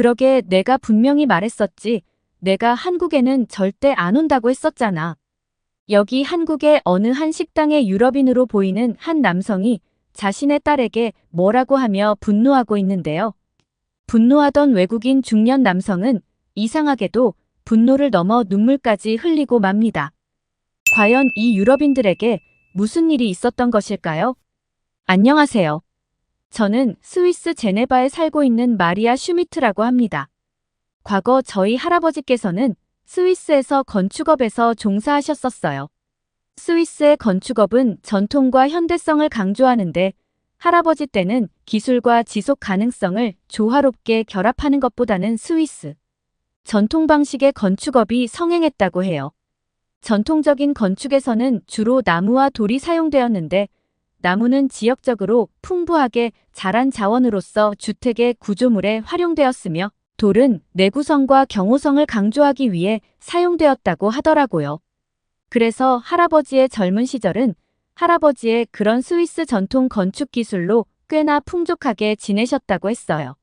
그러게 내가 분명히 말했었지. 내가 한국에는 절대 안 온다고 했었잖아. 여기 한국의 어느 한 식당의 유럽인으로 보이는 한 남성이 자신의 딸에게 뭐라고 하며 분노하고 있는데요. 분노하던 외국인 중년 남성은 이상하게도 분노를 넘어 눈물까지 흘리고 맙니다. 과연 이 유럽인들에게 무슨 일이 있었던 것일까요? 안녕하세요. 저는 스위스 제네바에 살고 있는 마리아 슈미트라고 합니다. 과거 저희 할아버지께서는 스위스에서 건축업에서 종사하셨었어요. 스위스의 건축업은 전통과 현대성을 강조하는데 할아버지 때는 기술과 지속 가능성을 조화롭게 결합하는 것보다는 스위스 전통 방식의 건축업이 성행했다고 해요. 전통적인 건축에서는 주로 나무와 돌이 사용되었는데 나무는 지역적으로 풍부하게 자란 자원으로서 주택의 구조물에 활용되었으며 돌은 내구성과 경호성을 강조하기 위해 사용되었다고 하더라고요. 그래서 할아버지의 젊은 시절은 할아버지의 그런 스위스 전통 건축 기술로 꽤나 풍족하게 지내셨다고 했어요.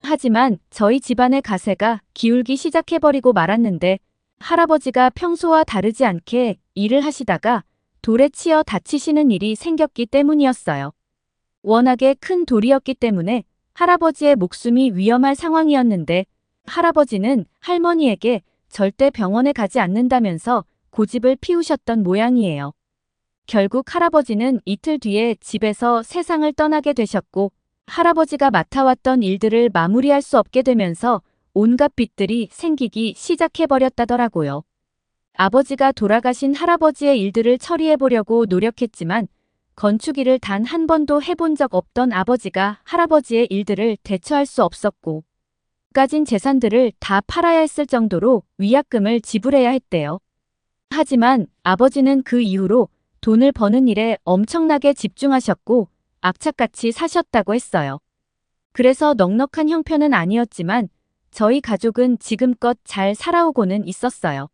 하지만 저희 집안의 가세가 기울기 시작해버리고 말았는데 할아버지가 평소와 다르지 않게 일을 하시다가 돌에 치여 다치시는 일이 생겼기 때문이었어요. 워낙에 큰 돌이었기 때문에 할아버지의 목숨이 위험할 상황이었는데 할아버지는 할머니에게 절대 병원에 가지 않는다면서 고집을 피우셨던 모양이에요. 결국 할아버지는 이틀 뒤에 집에서 세상을 떠나게 되셨고 할아버지가 맡아왔던 일들을 마무리할 수 없게 되면서 온갖 빚들이 생기기 시작해버렸다더라고요. 아버지가 돌아가신 할아버지의 일들을 처리해보려고 노력했지만 건축 일을 단 한 번도 해본 적 없던 아버지가 할아버지의 일들을 대처할 수 없었고 가진 재산들을 다 팔아야 했을 정도로 위약금을 지불해야 했대요. 하지만 아버지는 그 이후로 돈을 버는 일에 엄청나게 집중하셨고 악착같이 사셨다고 했어요. 그래서 넉넉한 형편은 아니었지만 저희 가족은 지금껏 잘 살아오고는 있었어요.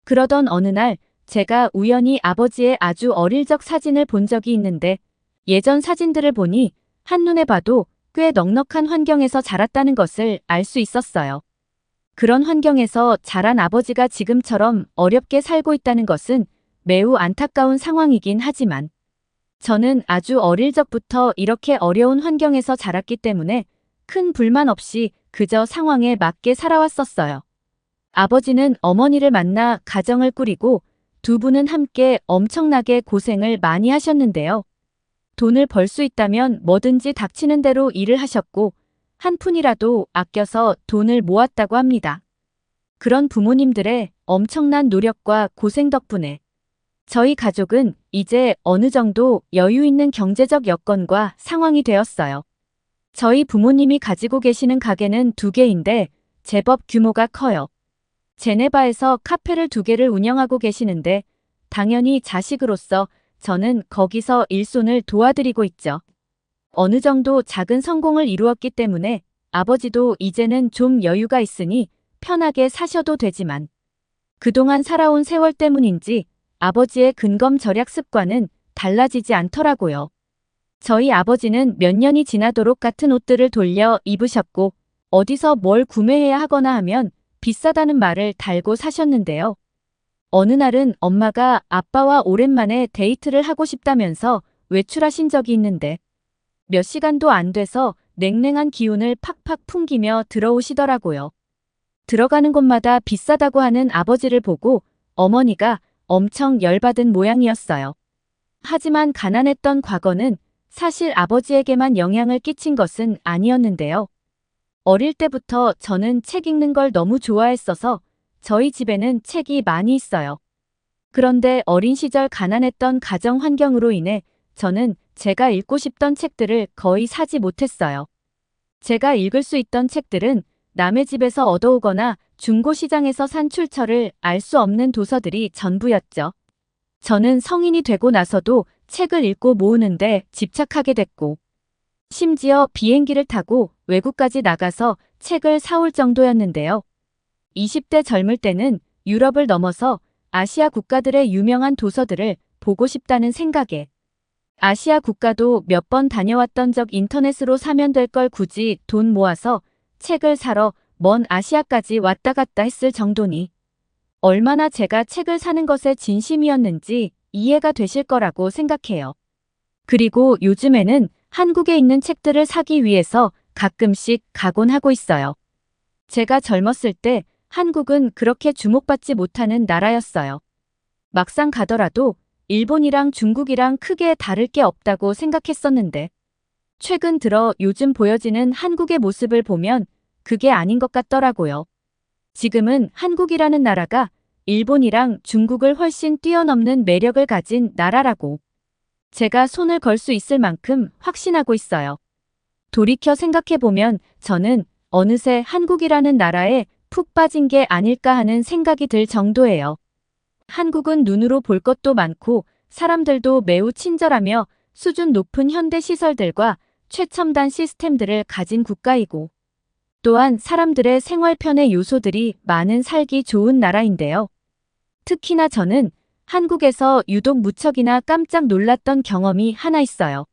그러던 어느 날 제가 우연히 아버지의 아주 어릴 적 사진을 본 적이 있는데 예전 사진들을 보니 한눈에 봐도 꽤 넉넉한 환경에서 자랐다는 것을 알 수 있었어요. 그런 환경에서 자란 아버지가 지금처럼 어렵게 살고 있다는 것은 매우 안타까운 상황이긴 하지만 저는 아주 어릴 적부터 이렇게 어려운 환경에서 자랐기 때문에 큰 불만 없이 그저 상황에 맞게 살아왔었어요. 아버지는 어머니를 만나 가정을 꾸리고 두 분은 함께 엄청나게 고생을 많이 하셨는데요. 돈을 벌 수 있다면 뭐든지 닥치는 대로 일을 하셨고 한 푼이라도 아껴서 돈을 모았다고 합니다. 그런 부모님들의 엄청난 노력과 고생 덕분에 저희 가족은 이제 어느 정도 여유 있는 경제적 여건과 상황이 되었어요. 저희 부모님이 가지고 계시는 가게는 2개인데 제법 규모가 커요. 제네바에서 카페를 2개를 운영하고 계시는데 당연히 자식으로서 저는 거기서 일손을 도와드리고 있죠. 어느 정도 작은 성공을 이루었기 때문에 아버지도 이제는 좀 여유가 있으니 편하게 사셔도 되지만 그동안 살아온 세월 때문인지 아버지의 근검 절약 습관은 달라지지 않더라고요. 저희 아버지는 몇 년이 지나도록 같은 옷들을 돌려 입으셨고 어디서 뭘 구매해야 하거나 하면 비싸다는 말을 달고 사셨는데요. 어느 날은 엄마가 아빠와 오랜만에 데이트를 하고 싶다면서 외출하신 적이 있는데 몇 시간도 안 돼서 냉랭한 기운을 팍팍 풍기며 들어오시더라고요. 들어가는 곳마다 비싸다고 하는 아버지를 보고 어머니가 엄청 열받은 모양이었어요. 하지만 가난했던 과거는 사실 아버지에게만 영향을 끼친 것은 아니었는데요. 어릴 때부터 저는 책 읽는 걸 너무 좋아했어서 저희 집에는 책이 많이 있어요. 그런데 어린 시절 가난했던 가정 환경으로 인해 저는 제가 읽고 싶던 책들을 거의 사지 못했어요. 제가 읽을 수 있던 책들은 남의 집에서 얻어오거나 중고시장에서 산 출처를 알 수 없는 도서들이 전부였죠. 저는 성인이 되고 나서도 책을 읽고 모으는데 집착하게 됐고 심지어 비행기를 타고 외국까지 나가서 책을 사올 정도였는데요. 20대 젊을 때는 유럽을 넘어서 아시아 국가들의 유명한 도서들을 보고 싶다는 생각에 아시아 국가도 몇 번 다녀왔던 적 인터넷으로 사면 될 걸 굳이 돈 모아서 책을 사러 먼 아시아까지 왔다 갔다 했을 정도니 얼마나 제가 책을 사는 것에 진심이었는지 이해가 되실 거라고 생각해요. 그리고 요즘에는 한국에 있는 책들을 사기 위해서 가끔씩 가곤 하고 있어요. 제가 젊었을 때 한국은 그렇게 주목받지 못하는 나라였어요. 막상 가더라도 일본이랑 중국이랑 크게 다를 게 없다고 생각했었는데 최근 들어 요즘 보여지는 한국의 모습을 보면 그게 아닌 것 같더라고요. 지금은 한국이라는 나라가 일본이랑 중국을 훨씬 뛰어넘는 매력을 가진 나라라고 제가 손을 걸 수 있을 만큼 확신하고 있어요. 돌이켜 생각해보면 저는 어느새 한국이라는 나라에 푹 빠진 게 아닐까 하는 생각이 들 정도예요. 한국은 눈으로 볼 것도 많고 사람들도 매우 친절하며 수준 높은 현대 시설들과 최첨단 시스템들을 가진 국가이고 또한 사람들의 생활 편의 요소들이 많은 살기 좋은 나라인데요. 특히나 저는 한국에서 유독 무척이나 깜짝 놀랐던 경험이 하나 있어요.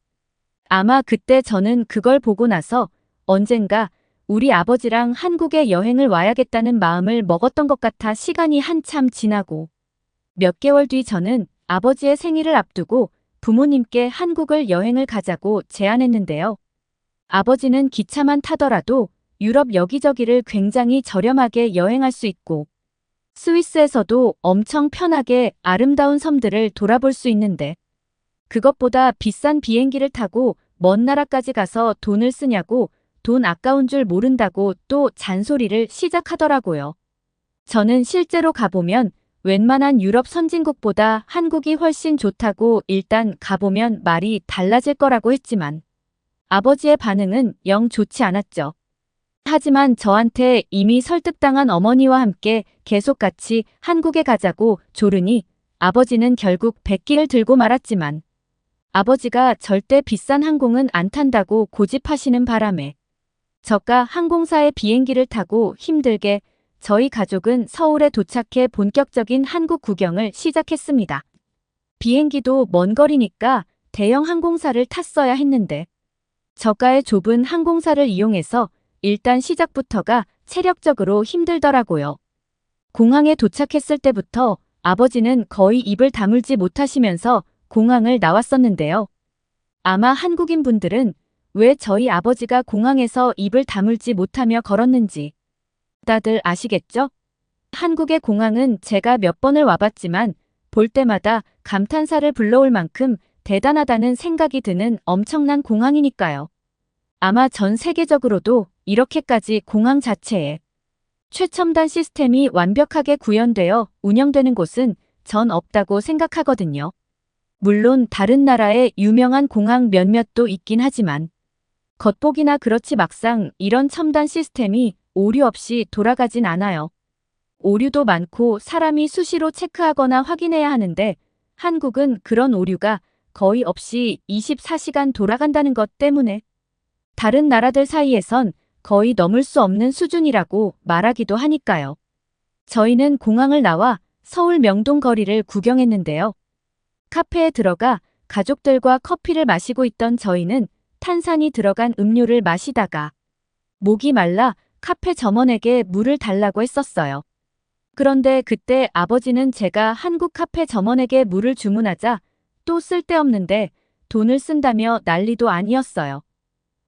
아마 그때 저는 그걸 보고 나서 언젠가 우리 아버지랑 한국에 여행을 와야겠다는 마음을 먹었던 것 같아 시간이 한참 지나고 몇 개월 뒤 저는 아버지의 생일을 앞두고 부모님께 한국을 여행을 가자고 제안했는데요. 아버지는 기차만 타더라도 유럽 여기저기를 굉장히 저렴하게 여행할 수 있고 스위스에서도 엄청 편하게 아름다운 섬들을 돌아볼 수 있는데 그것보다 비싼 비행기를 타고 먼 나라까지 가서 돈을 쓰냐고 돈 아까운 줄 모른다고 또 잔소리를 시작하더라고요. 저는 실제로 가보면 웬만한 유럽 선진국보다 한국이 훨씬 좋다고 일단 가보면 말이 달라질 거라고 했지만 아버지의 반응은 영 좋지 않았죠. 하지만 저한테 이미 설득당한 어머니와 함께 계속 같이 한국에 가자고 조르니 아버지는 결국 백기를 들고 말았지만 아버지가 절대 비싼 항공은 안 탄다고 고집하시는 바람에 저가 항공사의 비행기를 타고 힘들게 저희 가족은 서울에 도착해 본격적인 한국 구경을 시작했습니다. 비행기도 먼 거리니까 대형 항공사를 탔어야 했는데 저가의 좁은 항공사를 이용해서 일단 시작부터가 체력적으로 힘들더라고요. 공항에 도착했을 때부터 아버지는 거의 입을 다물지 못하시면서 공항을 나왔었는데요. 아마 한국인 분들은 왜 저희 아버지가 공항에서 입을 다물지 못하며 걸었는지 다들 아시겠죠? 한국의 공항은 제가 몇 번을 와봤지만 볼 때마다 감탄사를 불러올 만큼 대단하다는 생각이 드는 엄청난 공항이니까요. 아마 전 세계적으로도 이렇게까지 공항 자체에 최첨단 시스템이 완벽하게 구현되어 운영되는 곳은 전 없다고 생각하거든요. 물론 다른 나라의 유명한 공항 몇몇도 있긴 하지만 겉보기나 그렇지 막상 이런 첨단 시스템이 오류 없이 돌아가진 않아요. 오류도 많고 사람이 수시로 체크하거나 확인해야 하는데 한국은 그런 오류가 거의 없이 24시간 돌아간다는 것 때문에 다른 나라들 사이에선 거의 넘을 수 없는 수준이라고 말하기도 하니까요. 저희는 공항을 나와 서울 명동 거리를 구경했는데요. 카페에 들어가 가족들과 커피를 마시고 있던 저희는 탄산이 들어간 음료를 마시다가 목이 말라 카페 점원에게 물을 달라고 했었어요. 그런데 그때 아버지는 제가 한국 카페 점원에게 물을 주문하자 또 쓸데없는데 돈을 쓴다며 난리도 아니었어요.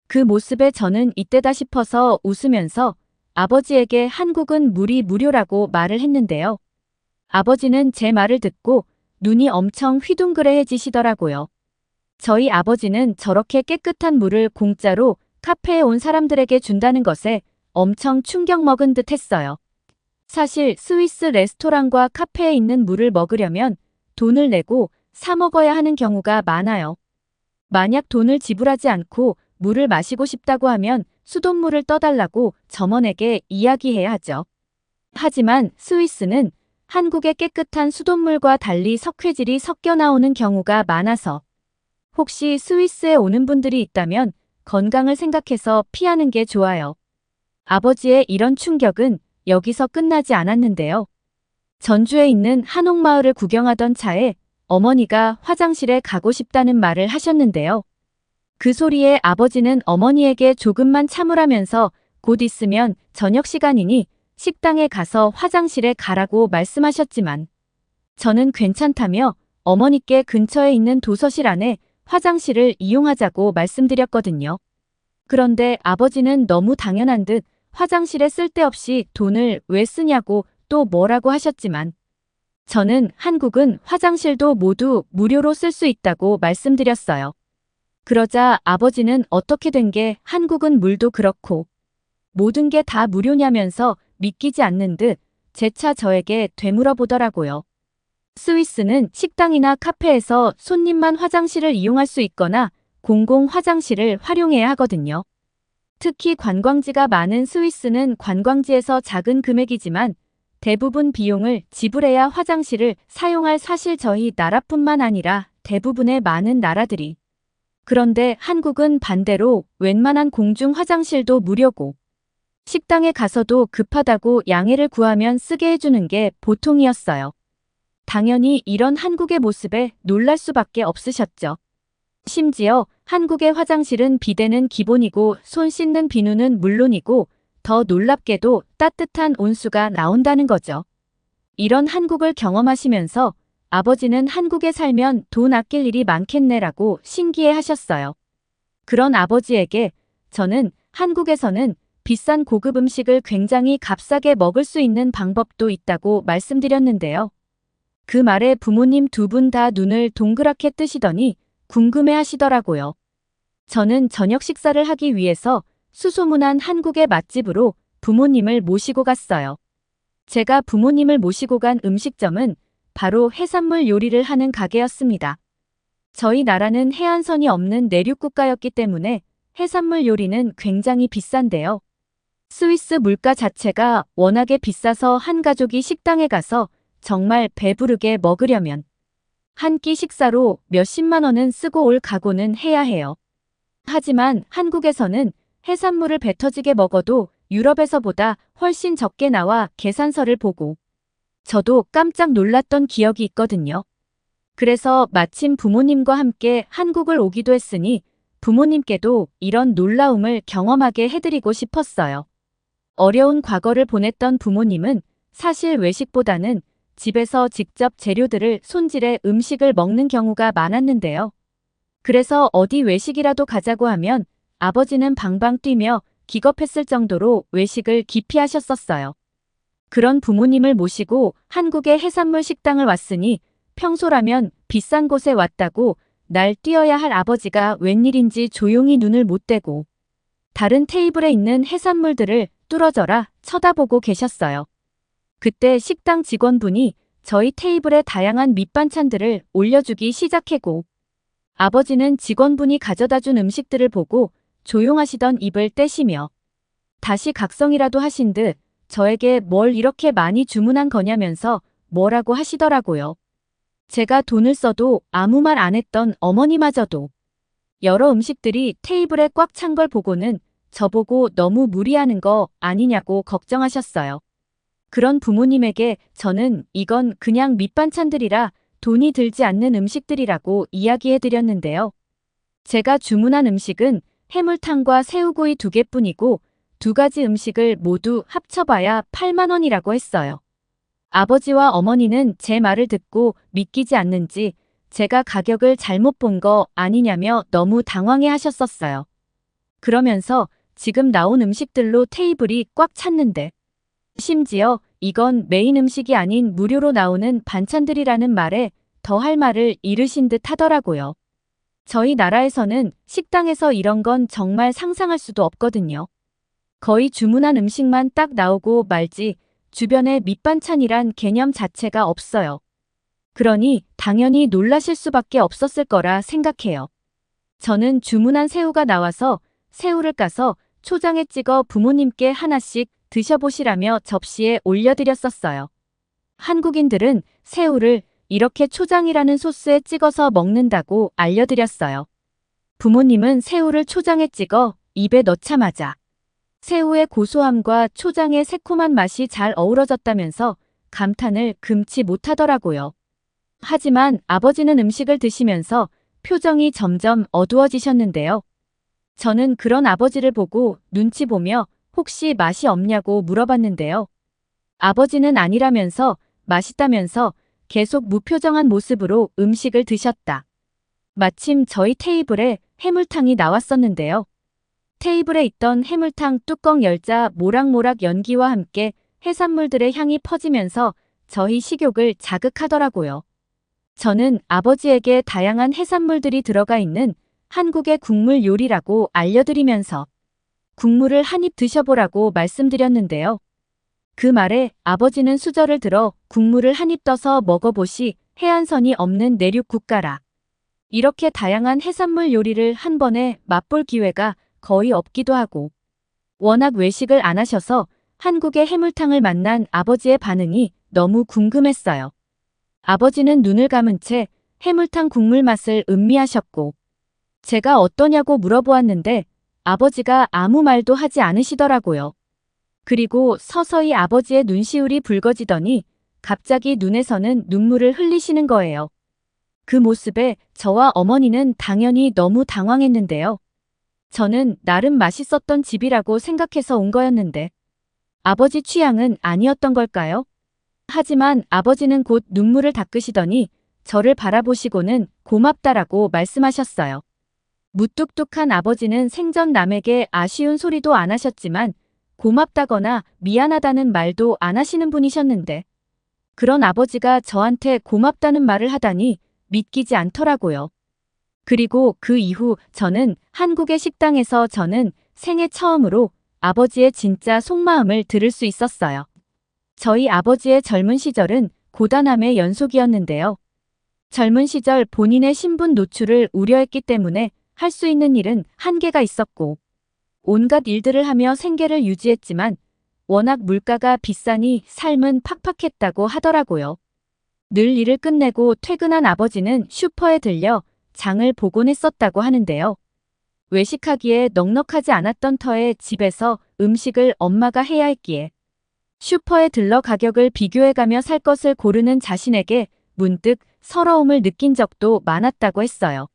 그 모습에 저는 이때다 싶어서 웃으면서 아버지에게 한국은 물이 무료라고 말을 했는데요. 아버지는 제 말을 듣고 눈이 엄청 휘둥그레해지시더라고요. 저희 아버지는 저렇게 깨끗한 물을 공짜로 카페에 온 사람들에게 준다는 것에 엄청 충격 먹은 듯 했어요. 사실 스위스 레스토랑과 카페에 있는 물을 먹으려면 돈을 내고 사 먹어야 하는 경우가 많아요. 만약 돈을 지불하지 않고 물을 마시고 싶다고 하면 수돗물을 떠달라고 점원에게 이야기해야 하죠. 하지만 스위스는 한국의 깨끗한 수돗물과 달리 석회질이 섞여 나오는 경우가 많아서 혹시 스위스에 오는 분들이 있다면 건강을 생각해서 피하는 게 좋아요. 아버지의 이런 충격은 여기서 끝나지 않았는데요. 전주에 있는 한옥마을을 구경하던 차에 어머니가 화장실에 가고 싶다는 말을 하셨는데요. 그 소리에 아버지는 어머니에게 조금만 참으라면서 곧 있으면 저녁 시간이니 식당에 가서 화장실에 가라고 말씀하셨지만 저는 괜찮다며 어머니께 근처에 있는 도서실 안에 화장실을 이용하자고 말씀드렸거든요. 그런데 아버지는 너무 당연한 듯 화장실에 쓸데없이 돈을 왜 쓰냐고 또 뭐라고 하셨지만 저는 한국은 화장실도 모두 무료로 쓸 수 있다고 말씀드렸어요. 그러자 아버지는 어떻게 된 게 한국은 물도 그렇고 모든 게 다 무료냐면서 믿기지 않는 듯 재차 저에게 되물어보더라고요. 스위스는 식당이나 카페에서 손님만 화장실을 이용할 수 있거나 공공 화장실을 활용해야 하거든요. 특히 관광지가 많은 스위스는 관광지에서 작은 금액이지만 대부분 비용을 지불해야 화장실을 사용할 사실 저희 나라뿐만 아니라 대부분의 많은 나라들이. 그런데 한국은 반대로 웬만한 공중 화장실도 무료고 식당에 가서도 급하다고 양해를 구하면 쓰게 해주는 게 보통이었어요. 당연히 이런 한국의 모습에 놀랄 수밖에 없으셨죠. 심지어 한국의 화장실은 비데는 기본이고 손 씻는 비누는 물론이고 더 놀랍게도 따뜻한 온수가 나온다는 거죠. 이런 한국을 경험하시면서 아버지는 한국에 살면 돈 아낄 일이 많겠네라고 신기해 하셨어요. 그런 아버지에게 저는 한국에서는 비싼 고급 음식을 굉장히 값싸게 먹을 수 있는 방법도 있다고 말씀드렸는데요. 그 말에 부모님 두 분 다 눈을 동그랗게 뜨시더니 궁금해 하시더라고요. 저는 저녁 식사를 하기 위해서 수소문한 한국의 맛집으로 부모님을 모시고 갔어요. 제가 부모님을 모시고 간 음식점은 바로 해산물 요리를 하는 가게였습니다. 저희 나라는 해안선이 없는 내륙 국가였기 때문에 해산물 요리는 굉장히 비싼데요. 스위스 물가 자체가 워낙에 비싸서 한 가족이 식당에 가서 정말 배부르게 먹으려면 한 끼 식사로 몇십만 원은 쓰고 올 각오는 해야 해요. 하지만 한국에서는 해산물을 배 터지게 먹어도 유럽에서보다 훨씬 적게 나와 계산서를 보고 저도 깜짝 놀랐던 기억이 있거든요. 그래서 마침 부모님과 함께 한국을 오기도 했으니 부모님께도 이런 놀라움을 경험하게 해드리고 싶었어요. 어려운 과거를 보냈던 부모님은 사실 외식보다는 집에서 직접 재료들을 손질해 음식을 먹는 경우가 많았는데요. 그래서 어디 외식이라도 가자고 하면 아버지는 방방 뛰며 기겁했을 정도로 외식을 기피하셨었어요. 그런 부모님을 모시고 한국의 해산물 식당을 왔으니 평소라면 비싼 곳에 왔다고 날 뛰어야 할 아버지가 웬일인지 조용히 눈을 못 떼고 다른 테이블에 있는 해산물들을 뚫어져라 쳐다보고 계셨어요. 그때 식당 직원분이 저희 테이블에 다양한 밑반찬들을 올려주기 시작했고 아버지는 직원분이 가져다 준 음식들을 보고 조용하시던 입을 떼시며 다시 각성이라도 하신 듯 저에게 뭘 이렇게 많이 주문한 거냐면서 뭐라고 하시더라고요. 제가 돈을 써도 아무 말 안 했던 어머니마저도 여러 음식들이 테이블에 꽉 찬 걸 보고는 저보고 너무 무리하는 거 아니냐고 걱정하셨어요. 그런 부모님에게 저는 이건 그냥 밑반찬들이라 돈이 들지 않는 음식들이라고 이야기해드렸는데요. 제가 주문한 음식은 해물탕과 새우구이 2개뿐이고 2가지 음식을 모두 합쳐봐야 8만 원이라고 했어요. 아버지와 어머니는 제 말을 듣고 믿기지 않는지 제가 가격을 잘못 본 거 아니냐며 너무 당황해 하셨었어요. 그러면서 지금 나온 음식들로 테이블이 꽉 찼는데 심지어 이건 메인 음식이 아닌 무료로 나오는 반찬들이라는 말에 더 할 말을 잃으신 듯 하더라고요. 저희 나라에서는 식당에서 이런 건 정말 상상할 수도 없거든요. 거의 주문한 음식만 딱 나오고 말지 주변에 밑반찬이란 개념 자체가 없어요. 그러니 당연히 놀라실 수밖에 없었을 거라 생각해요. 저는 주문한 새우가 나와서 새우를 까서 초장에 찍어 부모님께 하나씩 드셔보시라며 접시에 올려드렸었어요. 한국인들은 새우를 이렇게 초장이라는 소스에 찍어서 먹는다고 알려드렸어요. 부모님은 새우를 초장에 찍어 입에 넣자마자 새우의 고소함과 초장의 새콤한 맛이 잘 어우러졌다면서 감탄을 금치 못하더라고요. 하지만 아버지는 음식을 드시면서 표정이 점점 어두워지셨는데요. 저는 그런 아버지를 보고 눈치 보며 혹시 맛이 없냐고 물어봤는데요. 아버지는 아니라면서 맛있다면서 계속 무표정한 모습으로 음식을 드셨다. 마침 저희 테이블에 해물탕이 나왔었는데요. 테이블에 있던 해물탕 뚜껑 열자 모락모락 연기와 함께 해산물들의 향이 퍼지면서 저희 식욕을 자극하더라고요. 저는 아버지에게 다양한 해산물들이 들어가 있는 한국의 국물 요리라고 알려드리면서 국물을 한 입 드셔보라고 말씀드렸는데요. 그 말에 아버지는 수저를 들어 국물을 한 입 떠서 먹어보시 해안선이 없는 내륙 국가라. 이렇게 다양한 해산물 요리를 한 번에 맛볼 기회가 거의 없기도 하고 워낙 외식을 안 하셔서 한국의 해물탕을 만난 아버지의 반응이 너무 궁금했어요. 아버지는 눈을 감은 채 해물탕 국물 맛을 음미하셨고 제가 어떠냐고 물어보았는데 아버지가 아무 말도 하지 않으시더라고요. 그리고 서서히 아버지의 눈시울이 붉어지더니 갑자기 눈에서는 눈물을 흘리시는 거예요. 그 모습에 저와 어머니는 당연히 너무 당황했는데요. 저는 나름 맛있었던 집이라고 생각해서 온 거였는데 아버지 취향은 아니었던 걸까요? 하지만 아버지는 곧 눈물을 닦으시더니 저를 바라보시고는 고맙다라고 말씀하셨어요. 무뚝뚝한 아버지는 생전 남에게 아쉬운 소리도 안 하셨지만 고맙다거나 미안하다는 말도 안 하시는 분이셨는데 그런 아버지가 저한테 고맙다는 말을 하다니 믿기지 않더라고요. 그리고 그 이후 저는 한국의 식당에서 저는 생애 처음으로 아버지의 진짜 속마음을 들을 수 있었어요. 저희 아버지의 젊은 시절은 고단함의 연속이었는데요. 젊은 시절 본인의 신분 노출을 우려했기 때문에 할 수 있는 일은 한계가 있었고 온갖 일들을 하며 생계를 유지했지만 워낙 물가가 비싸니 삶은 팍팍했다고 하더라고요. 늘 일을 끝내고 퇴근한 아버지는 슈퍼에 들려 장을 보곤 했었다고 하는데요. 외식하기에 넉넉하지 않았던 터에 집에서 음식을 엄마가 해야 했기에 슈퍼에 들러 가격을 비교해가며 살 것을 고르는 자신에게 문득 서러움을 느낀 적도 많았다고 했어요.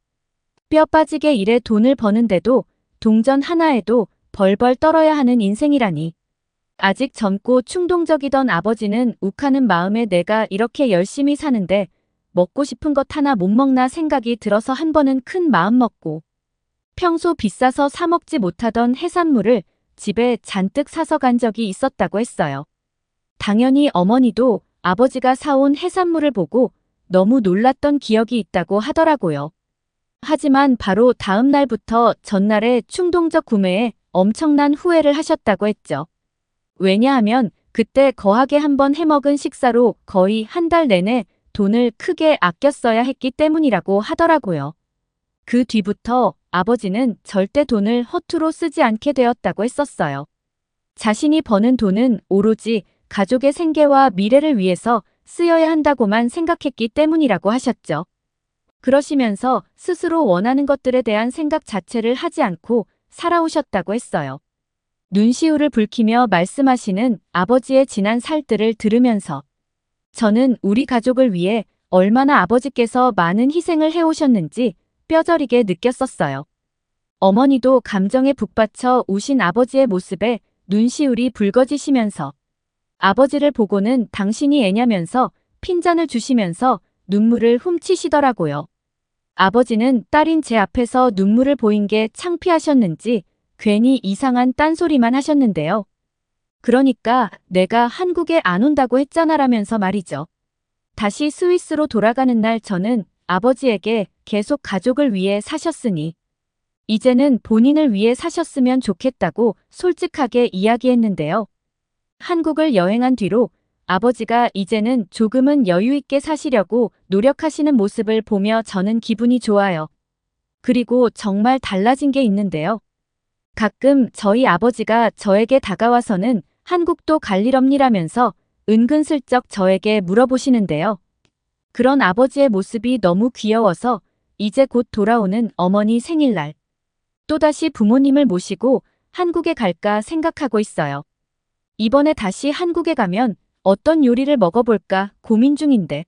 뼈 빠지게 일해 돈을 버는데도 동전 하나에도 벌벌 떨어야 하는 인생이라니. 아직 젊고 충동적이던 아버지는 욱하는 마음에 내가 이렇게 열심히 사는데 먹고 싶은 것 하나 못 먹나 생각이 들어서 한 번은 큰 마음 먹고 평소 비싸서 사 먹지 못하던 해산물을 집에 잔뜩 사서 간 적이 있었다고 했어요. 당연히 어머니도 아버지가 사온 해산물을 보고 너무 놀랐던 기억이 있다고 하더라고요. 하지만 바로 다음 날부터 전날의 충동적 구매에 엄청난 후회를 하셨다고 했죠. 왜냐하면 그때 거하게 한번 해먹은 식사로 거의 한 달 내내 돈을 크게 아껴 써야 했기 때문이라고 하더라고요. 그 뒤부터 아버지는 절대 돈을 허투루 쓰지 않게 되었다고 했었어요. 자신이 버는 돈은 오로지 가족의 생계와 미래를 위해서 쓰여야 한다고만 생각했기 때문이라고 하셨죠. 그러시면서 스스로 원하는 것들에 대한 생각 자체를 하지 않고 살아오셨다고 했어요. 눈시울을 붉히며 말씀하시는 아버지의 지난 살들을 들으면서 저는 우리 가족을 위해 얼마나 아버지께서 많은 희생을 해오셨는지 뼈저리게 느꼈었어요. 어머니도 감정에 북받쳐 우신 아버지의 모습에 눈시울이 붉어지시면서 아버지를 보고는 당신이 애냐면서 핀잔을 주시면서 눈물을 훔치시더라고요. 아버지는 딸인 제 앞에서 눈물을 보인 게 창피하셨는지 괜히 이상한 딴소리만 하셨는데요. 그러니까 내가 한국에 안 온다고 했잖아라면서 말이죠. 다시 스위스로 돌아가는 날 저는 아버지에게 계속 가족을 위해 사셨으니 이제는 본인을 위해 사셨으면 좋겠다고 솔직하게 이야기했는데요. 한국을 여행한 뒤로 아버지가 이제는 조금은 여유 있게 사시려고 노력하시는 모습을 보며 저는 기분이 좋아요. 그리고 정말 달라진 게 있는데요. 가끔 저희 아버지가 저에게 다가와서는 한국도 갈 일 없니라면서 은근슬쩍 저에게 물어보시는데요. 그런 아버지의 모습이 너무 귀여워서 이제 곧 돌아오는 어머니 생일날 또다시 부모님을 모시고 한국에 갈까 생각하고 있어요. 이번에 다시 한국에 가면 어떤 요리를 먹어볼까 고민 중인데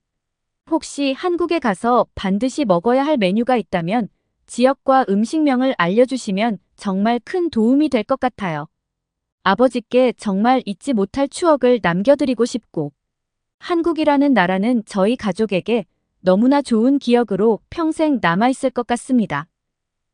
혹시 한국에 가서 반드시 먹어야 할 메뉴가 있다면 지역과 음식명을 알려주시면 정말 큰 도움이 될 것 같아요. 아버지께 정말 잊지 못할 추억을 남겨드리고 싶고, 한국이라는 나라는 저희 가족에게 너무나 좋은 기억으로 평생 남아있을 것 같습니다.